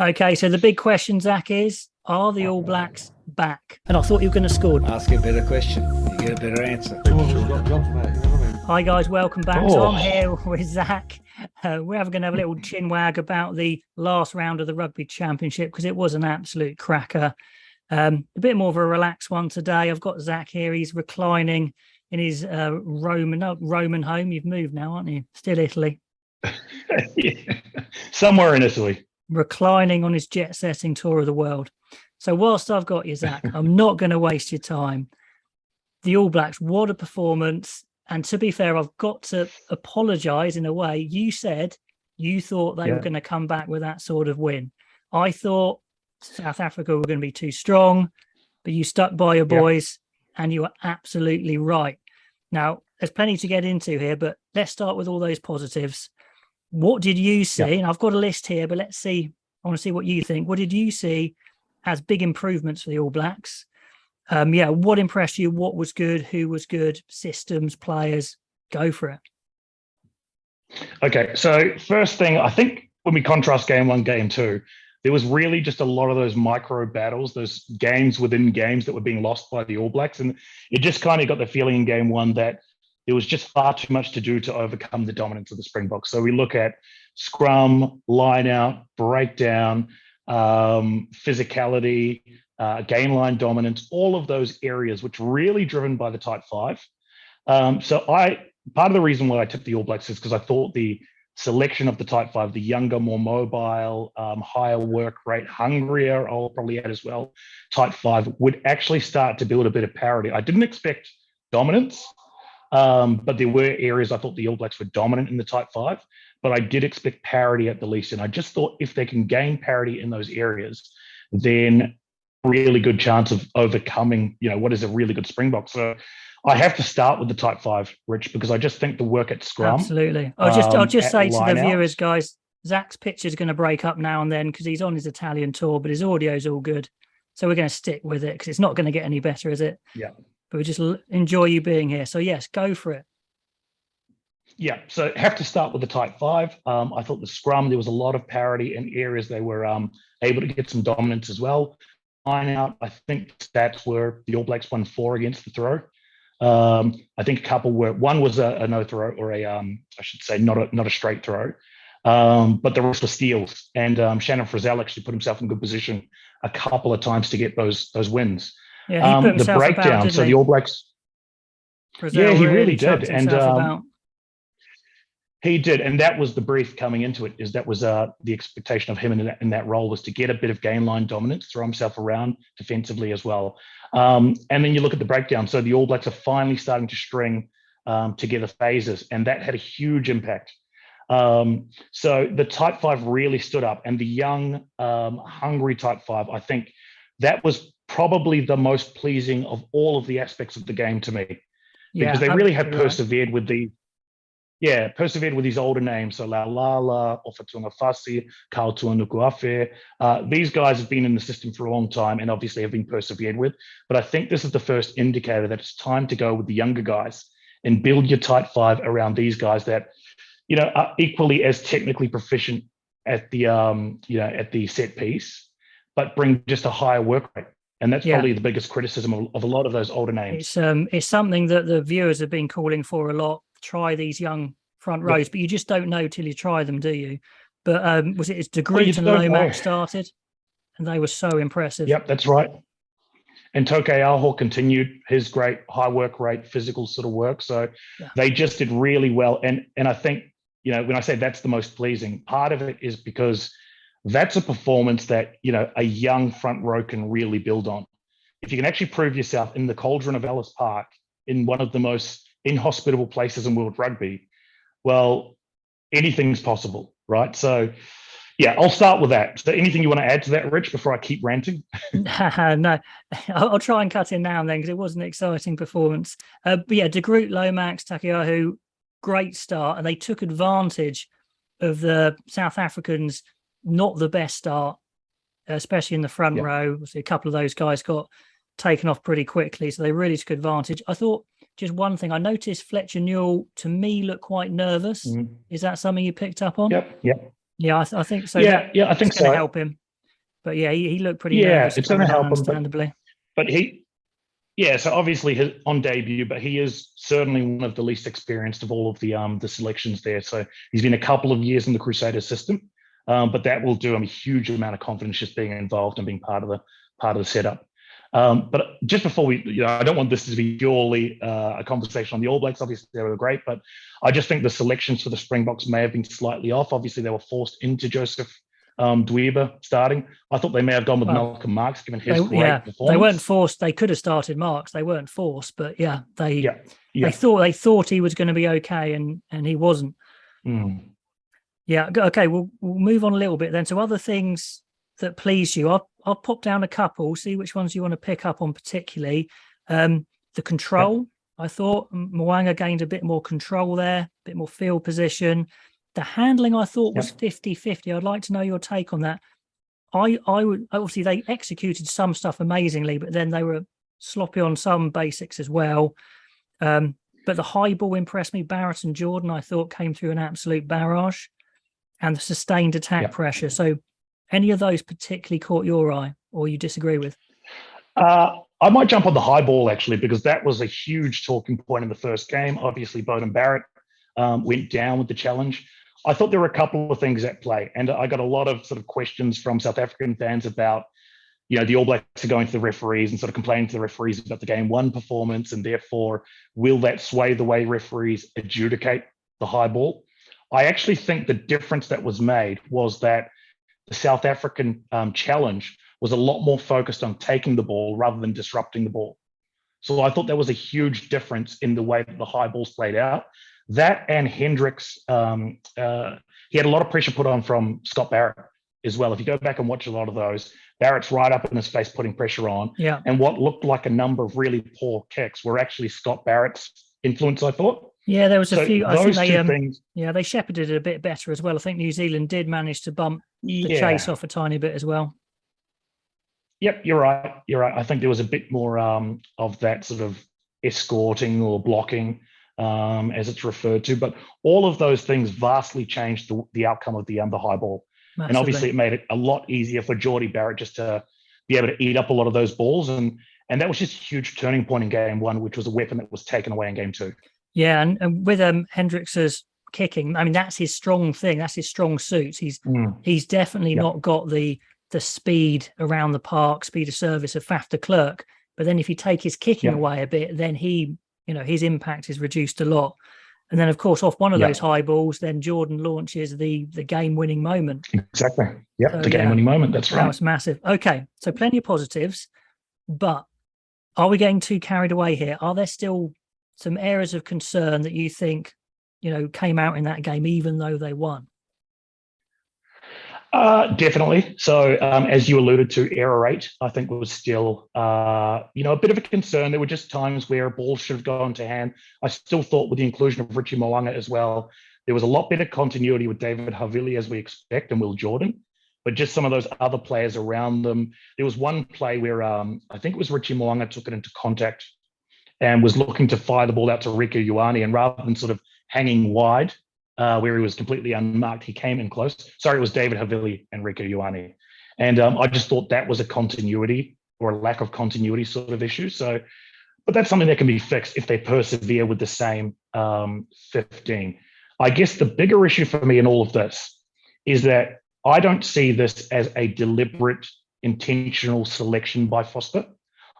Okay, so the big question, Zach, is are the All Blacks back? And I thought you were going to score. Ask a better question, you get a better answer. Hi, guys, welcome back. So I'm here with Zach. We're going to have a little chin wag about the last round of the Rugby Championship because it was an absolute cracker. A bit more of a relaxed one today. I've got Zach here. He's reclining in his Roman home. You've moved now, aren't you? Still Italy. Yeah. Somewhere in Italy. Reclining on his jet-setting tour of the world. So whilst I've got you, Zach, I'm not going to waste your time. The All Blacks, what a performance. And to be fair, I've got to apologise in a way. You said you thought they were going to come back with that sort of win. I thought South Africa were going to be too strong, but you stuck by your boys and you were absolutely right. Now, there's plenty to get into here, but let's start with all those positives. What did you see? And I've got a list here, but let's see. I want to see what you think. What did you see as big improvements for the All Blacks? What impressed you? What was good? Who was good? Systems, players? Go for it. Okay, so first thing, I think when we contrast game one, game two, there was really just a lot of those micro battles, those games within games that were being lost by the All Blacks. And it just kind of got the feeling in game one that there was just far too much to do to overcome the dominance of the Springboks. So we look at scrum, line out, breakdown, physicality, game line dominance, all of those areas, which are really driven by the type 5. Part of the reason why I took the All Blacks is because I thought the selection of the type 5, the younger, more mobile, higher work rate, hungrier, I'll probably add as well, type 5 would actually start to build a bit of parity. I didn't expect dominance. But there were areas I thought the All Blacks were dominant in the type 5, but I did expect parity at the least. And I just thought if they can gain parity in those areas, then really good chance of overcoming, what is a really good Springbok. So I have to start with the type 5, Rich, because I just think the work at scrum. Absolutely. I'll just say to the viewers, guys, Zach's picture is going to break up now and then because he's on his Italian tour, but his audio is all good. So we're going to stick with it because it's not going to get any better, is it? Yeah. But we just enjoy you being here. So, yes, go for it. Yeah, so have to start with the type 5. I thought the scrum, there was a lot of parity in areas they were able to get some dominance as well. Line out, I think stats were the All Blacks won 4 against the throw. I think a couple were, one was a no throw or I should say not a straight throw. But the rest were steals. And Shannon Frizzell actually put himself in good position a couple of times to get those wins. Yeah, he put himself the breakdown. About, so he? The All Blacks. Frizzell he really did, and about. He did, and that was the brief coming into it. Is that was the expectation of him in that role was to get a bit of game line dominance, throw himself around defensively as well. And then you look at the breakdown. So the All Blacks are finally starting to string together phases, and that had a huge impact. So the type 5 really stood up, and the young, hungry type 5, I think that was probably the most pleasing of all of the aspects of the game to me, because they really had persevered with these older names. So Lala, Ofatunga Fasi, Kautua Nukuafe. These guys have been in the system for a long time and obviously have been persevered with. But I think this is the first indicator that it's time to go with the younger guys and build your type 5 around these guys that, are equally as technically proficient at the, at the set piece, but bring just a higher work rate. And that's probably the biggest criticism of a lot of those older names. It's something that the viewers have been calling for a lot. Try these young front rows, but you just don't know till you try them, do you? But was it De Groot and Lomax started? And they were so impressive. Yep, that's right. And Toke Aho continued his great high work rate, physical sort of work. So they just did really well. And I think, when I say that's the most pleasing, part of it is because that's a performance that, a young front row can really build on. If you can actually prove yourself in the cauldron of Ellis Park, in one of the most inhospitable places in world rugby, well, anything's possible, right? So, I'll start with that. So anything you want to add to that, Rich, before I keep ranting? No, I'll try and cut in now and then because it was an exciting performance. De Groot, Lomax, Takeahu, great start. And they took advantage of the South Africans' not the best start, especially in the front row. A couple of those guys got taken off pretty quickly, so they really took advantage. I thought just one thing, I noticed Fletcher Newell, to me, looked quite nervous. Is that something you picked up on? Yep. Yeah, I think so. Yeah, I think so. Going to help him. But yeah, he looked pretty Yeah, nervous it's going to coming on, help him, understandably. but yeah, so obviously on debut, but he is certainly one of the least experienced of all of the selections there. So he's been a couple of years in the Crusader system, but that will do him a huge amount of confidence just being involved and being part of the setup. But just before I don't want this to be purely a conversation on the All Blacks. Obviously, they were great, but I just think the selections for the Springboks may have been slightly off. Obviously, they were forced into Joseph Dweeba starting. I thought they may have gone with Malcolm Marx, given his great performance. They weren't forced. They could have started Marx. They weren't forced, but yeah, they thought he was going to be okay, and he wasn't. Mm. Yeah. Okay. We'll move on a little bit then. So other things that pleased you, I'll pop down a couple. See which ones you want to pick up on particularly. The control. I thought Mo'unga gained a bit more control there, a bit more field position. The handling I thought was 50-50. I'd like to know your take on that. I would, obviously they executed some stuff amazingly, but then they were sloppy on some basics as well. But the high ball impressed me. Barrett and Jordan, I thought, came through an absolute barrage, and the sustained attack pressure. So any of those particularly caught your eye, or you disagree with? I might jump on the high ball, actually, because that was a huge talking point in the first game. Obviously, Beauden Barrett went down with the challenge. I thought there were a couple of things at play, and I got a lot of sort of questions from South African fans about, the All Blacks are going to the referees and sort of complaining to the referees about the game one performance, and therefore, will that sway the way referees adjudicate the high ball? I actually think the difference that was made was that the South African challenge was a lot more focused on taking the ball rather than disrupting the ball. So I thought there was a huge difference in the way that the high balls played out. That and Hendricks, he had a lot of pressure put on from Scott Barrett as well. If you go back and watch a lot of those, Barrett's right up in his face putting pressure on. Yeah. And what looked like a number of really poor kicks were actually Scott Barrett's influence, I thought. Yeah, there was a few. I think things, they shepherded it a bit better as well. I think New Zealand did manage to bump the chase off a tiny bit as well. Yep, you're right. I think there was a bit more of that sort of escorting or blocking, as it's referred to. But all of those things vastly changed the outcome of the high ball. Massively. And obviously it made it a lot easier for Geordie Barrett just to be able to eat up a lot of those balls. And that was just a huge turning point in game one, which was a weapon that was taken away in game two. Yeah, and with Hendricks's kicking, I mean, that's his strong thing. That's his strong suit. He's definitely not got the speed around the park, speed of service of Faf de Klerk. But then if you take his kicking away a bit, then his impact is reduced a lot. And then, of course, off one of those high balls, then Jordan launches the game-winning moment. Exactly. Yep, so, the game-winning moment. That's right. That was massive. Okay, so plenty of positives. But are we getting too carried away here? Are there still some areas of concern that you think, came out in that game, even though they won? Definitely. So, as you alluded to, error rate, I think, was still, a bit of a concern. There were just times where a ball should have gone to hand. I still thought with the inclusion of Richie Mo'unga as well, there was a lot better continuity with David Havili, as we expect, and Will Jordan. But just some of those other players around them. There was one play where I think it was Richie Mo'unga took it into contact and was looking to fire the ball out to Rieko Ioane, and rather than sort of hanging wide, where he was completely unmarked, he came in close. Sorry, it was David Havili and Rieko Ioane. And I just thought that was a continuity or a lack of continuity sort of issue. So, but that's something that can be fixed if they persevere with the same 15. I guess the bigger issue for me in all of this is that I don't see this as a deliberate, intentional selection by Foster.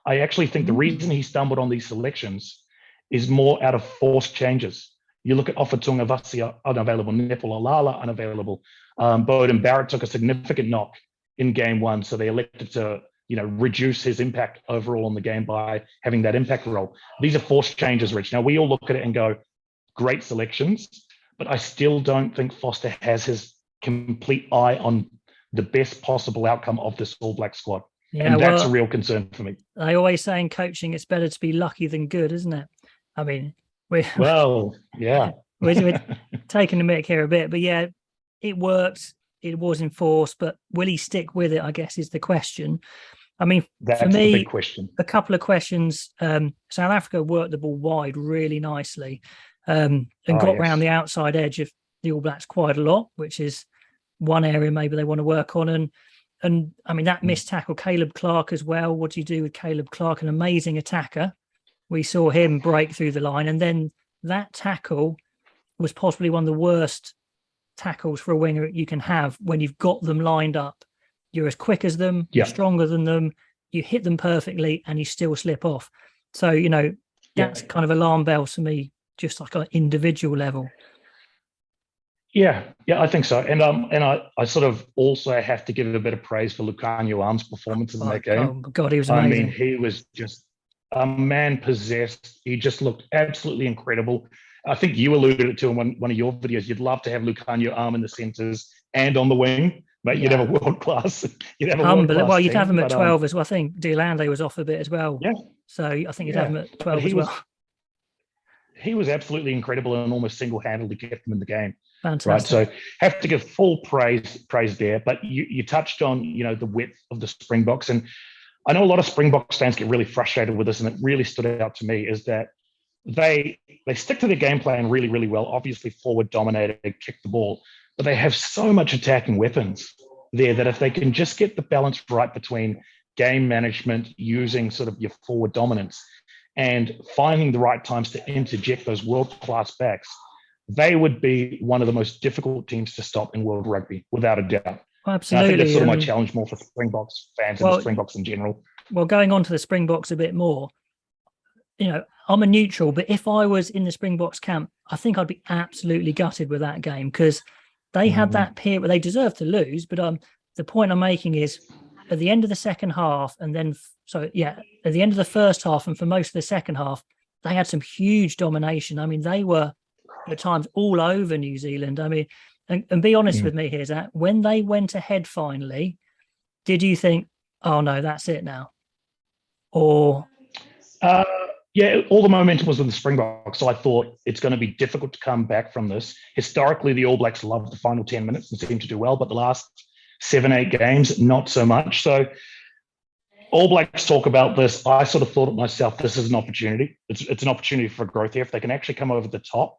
I actually think the reason he stumbled on these selections is more out of forced changes. You look at Ofatunga Vasia unavailable, Nepal Alala unavailable. Beauden Barrett took a significant knock in game one, so they elected to reduce his impact overall on the game by having that impact role. These are forced changes, Rich. Now, we all look at it and go, great selections, but I still don't think Foster has his complete eye on the best possible outcome of this All Black squad. Yeah, and that's a real concern for me. They always say in coaching, it's better to be lucky than good, isn't it? I mean, we're taking the mick here a bit, but yeah, it worked. It was enforced, but will he stick with it, I guess, is the question. I mean, that's for me, the big question. A couple of questions. South Africa worked the ball wide really nicely and got around the outside edge of the All Blacks quite a lot, which is one area maybe they want to work on. And And I mean, that missed tackle, Caleb Clark as well. What do you do with Caleb Clark? An amazing attacker. We saw him break through the line. And then that tackle was possibly one of the worst tackles for a winger you can have when you've got them lined up. You're as quick as them, you're stronger than them, you hit them perfectly, and you still slip off. So, you know, that's kind of alarm bells for me, just like an individual level. Yeah, I think so. And I sort of also have to give a bit of praise for Lucanio Arm's performance in that game. Oh my God, he was amazing. I mean, he was just a man possessed. He just looked absolutely incredible. I think you alluded to in one of your videos. You'd love to have Lucanio Arm in the centres and on the wing, but you'd have a world class. You'd have a world class. Well, you'd have him at 12 as well. I think Deolande was off a bit as well. Yeah. So I think you'd have him at 12 as well. He was absolutely incredible and almost single-handedly kept them in the game. Fantastic. Right, so have to give full praise there. But you touched on, you know, the width of the Springboks, and I know a lot of Springboks fans get really frustrated with this, and it really stood out to me is that they stick to their game plan really, really well. Obviously, forward dominated, kick the ball, but they have so much attacking weapons there that if they can just get the balance right between game management, using sort of your forward dominance, and finding the right times to interject those world-class backs, they would be one of the most difficult teams to stop in world rugby, without a doubt. Absolutely. I think that's sort of my challenge more for Springboks fans and the Springboks in general. Well, going on to the Springboks a bit more, you know, I'm a neutral, but if I was in the Springboks camp, I think I'd be absolutely gutted with that game because they had that period where they deserved to lose. But the point I'm making is at the end of the second half, and then, at the end of the first half and for most of the second half, they had some huge domination. I mean, they were at times all over New Zealand. I mean, and be honest with me here, Zach, when they went ahead finally, did you think, oh no, that's it now? Or all the momentum was with the Springboks, so I thought it's going to be difficult to come back from this. Historically, the All Blacks love the final 10 minutes and seem to do well, but the last 7-8 games, not so much. So All Blacks talk about this. I sort of thought to myself, this is an opportunity. It's an opportunity for growth here if they can actually come over the top.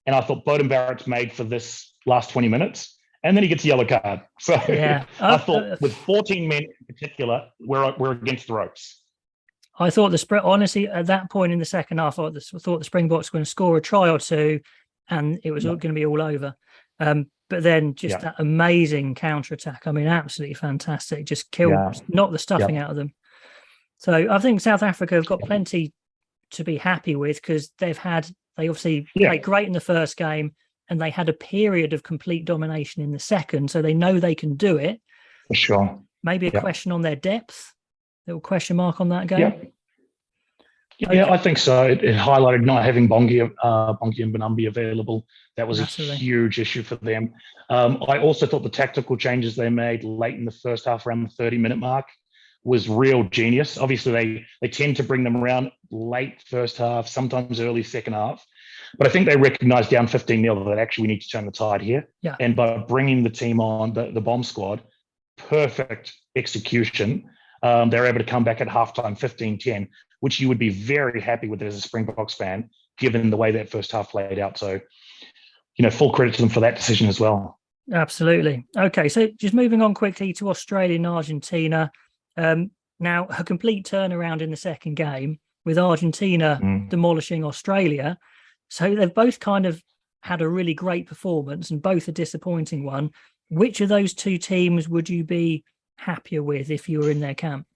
And I thought Beauden Barrett's made for this last 20 minutes, and then he gets a yellow card. So I thought with 14 men in particular, we're against the ropes. I thought honestly, at that point in the second half, I thought the Springboks were going to score a try or two, and it was going to be all over. But then just that amazing counter-attack. I mean, absolutely fantastic. Just knocked the stuffing out of them. So I think South Africa have got plenty to be happy with because they obviously played great in the first game and they had a period of complete domination in the second. So they know they can do it. For sure. Maybe a question on their depth. Little question mark on that game. Yeah, I think so. It highlighted not having Bongi and Benambi available. That was a huge issue for them. I also thought the tactical changes they made late in the first half, around the 30-minute mark, was real genius. Obviously, they tend to bring them around late first half, sometimes early second half. But I think they recognized down 15-0 that actually we need to turn the tide here. Yeah. And by bringing the team on, the bomb squad, perfect execution. They're able to come back at halftime 15-10, which you would be very happy with as a Springboks fan, given the way that first half played out. So, full credit to them for that decision as well. Absolutely. Okay, so just moving on quickly to Australia and Argentina. Now, a complete turnaround in the second game with Argentina demolishing Australia. So they've both kind of had a really great performance and both a disappointing one. Which of those two teams would you be happier with if you were in their camp?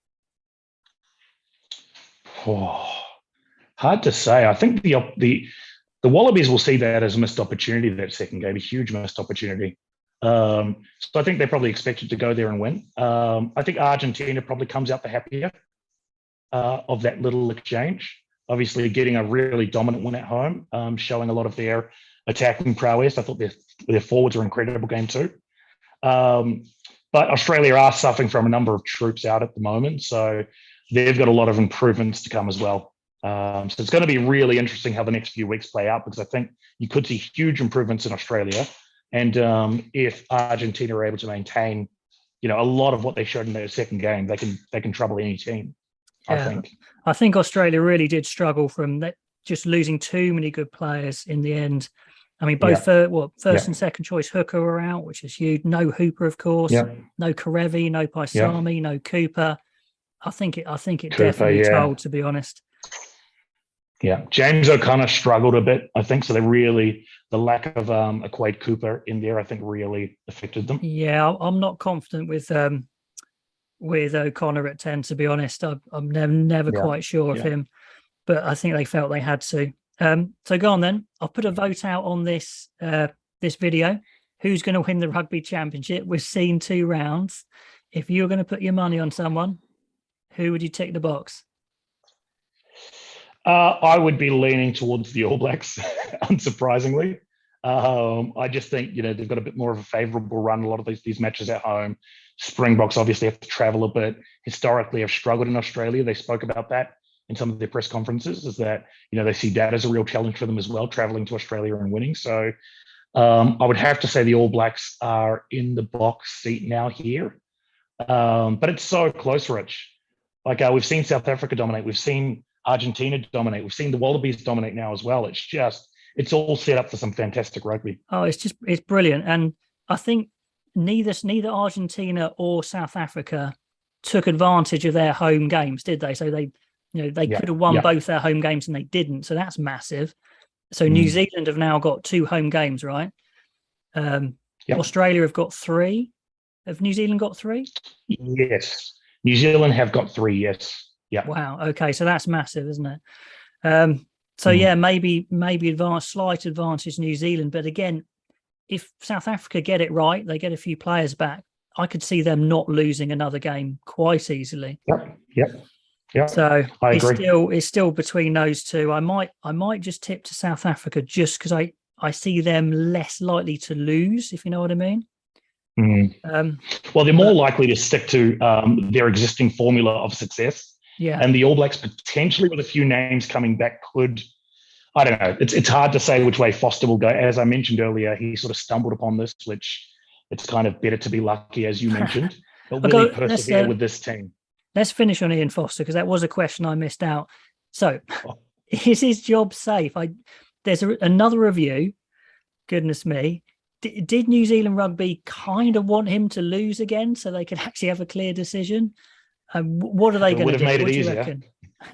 Hard to say. I think the Wallabies will see that as a missed opportunity, that second game, a huge missed opportunity. So I think they probably expected to go there and win. I think Argentina probably comes out the happier of that little exchange. Obviously, getting a really dominant win at home, showing a lot of their attacking prowess. I thought their forwards were an incredible game too. But Australia are suffering from a number of troops out at the moment, so they've got a lot of improvements to come as well. So it's going to be really interesting how the next few weeks play out, because I think you could see huge improvements in Australia. And if Argentina are able to maintain, a lot of what they showed in their second game, they can trouble any team. Yeah. I think Australia really did struggle from just losing too many good players in the end. I mean, both first Yeah. and second choice hooker were out, which is huge. No Hooper, of course. Yeah. No Karevi, no Paisami, no Cooper. I think it Cooper, definitely told, to be honest. Yeah, James O'Connor struggled a bit, I think. So the lack of a Quade Cooper in there, I think, really affected them. Yeah, I'm not confident with O'Connor at 10, to be honest. I'm never quite sure of him, but I think they felt they had to. So go on then. I'll put a vote out on this video. Who's going to win the rugby championship? We've seen 2 rounds. If you're going to put your money on someone, who would you tick the box? I would be leaning towards the All Blacks, unsurprisingly. I just think, they've got a bit more of a favourable run. A lot of these matches at home. Springboks obviously have to travel a bit. Historically, have struggled in Australia. They spoke about that in some of their press conferences, is that, they see that as a real challenge for them as well, traveling to Australia and winning. So I would have to say the All Blacks are in the box seat now here. But it's so close, Rich. Like we've seen South Africa dominate. We've seen Argentina dominate. We've seen the Wallabies dominate now as well. It's all set up for some fantastic rugby. Oh, it's brilliant. And I think neither Argentina or South Africa took advantage of their home games, did they? So they could have won both their home games and they didn't. So that's massive. So New Zealand have now got 2 home games, right? Australia have got 3. Have New Zealand got 3? Yes. New Zealand have got 3, yes. Yeah. Wow. Okay. So that's massive, isn't it? Maybe slight advantage New Zealand. But again, if South Africa get it right, they get a few players back, I could see them not losing another game quite easily. Yep. So I agree. It's still between those 2. I might just tip to South Africa just because I see them less likely to lose, if you know what I mean. Well, they're more likely to stick to their existing formula of success. Yeah. And the All Blacks potentially, with a few names coming back, could, I don't know. It's hard to say which way Foster will go. As I mentioned earlier, he sort of stumbled upon this, which it's kind of better to be lucky, as you mentioned. But will he persevere with this team? Let's finish on Ian Foster, because that was a question I missed out. So, is his job safe? There's another review. Goodness me. Did New Zealand Rugby kind of want him to lose again so they could actually have a clear decision? What are they going to do? Made it what do you easier. reckon?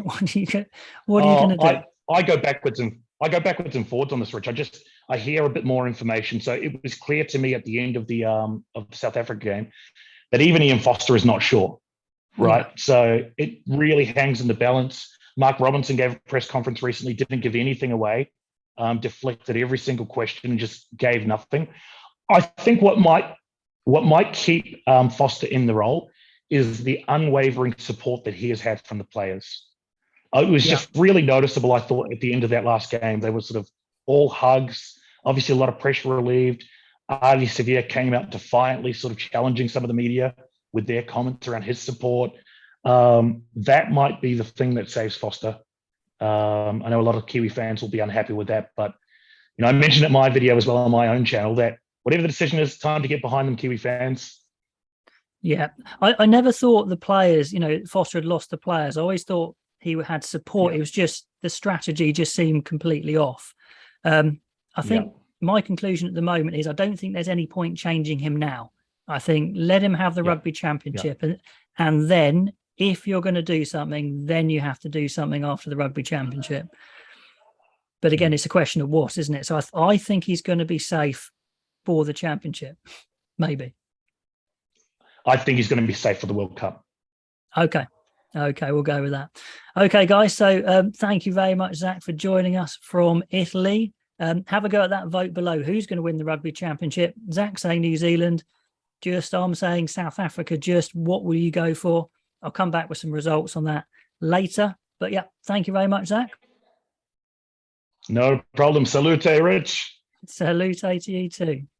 What are you going to do? I go backwards and forwards on this, Rich. I hear a bit more information. So it was clear to me at the end of the South Africa game that even Ian Foster is not sure, right? Yeah. So it really hangs in the balance. Mark Robinson gave a press conference recently, didn't give anything away, deflected every single question and just gave nothing. I think what might keep Foster in the role is the unwavering support that he has had from the players. It was just really noticeable, I thought, at the end of that last game. They were sort of all hugs, obviously a lot of pressure relieved. Avi Sevilla came out defiantly, sort of challenging some of the media with their comments around his support. That might be the thing that saves Foster. I know a lot of Kiwi fans will be unhappy with that, but I mentioned in my video as well on my own channel that whatever the decision is, time to get behind them, Kiwi fans. Yeah, I never thought the players, Foster had lost the players. I always thought he had support. It was just the strategy just seemed completely off. I think my conclusion at the moment is I don't think there's any point changing him now. I think let him have the rugby championship, and then if you're going to do something, then you have to do something after the rugby championship. But again, it's a question of what, isn't it? So I think he's going to be safe for the championship, maybe. I think he's going to be safe for the World Cup. Okay, we'll go with that. Okay, guys, so thank you very much, Zach, for joining us from Italy. Have a go at that vote below. Who's going to win the rugby championship? Zach saying New Zealand. I'm saying South Africa. Just what will you go for? I'll come back with some results on that later. But yeah, thank you very much, Zach. No problem. Salute, Rich. Salute to you too.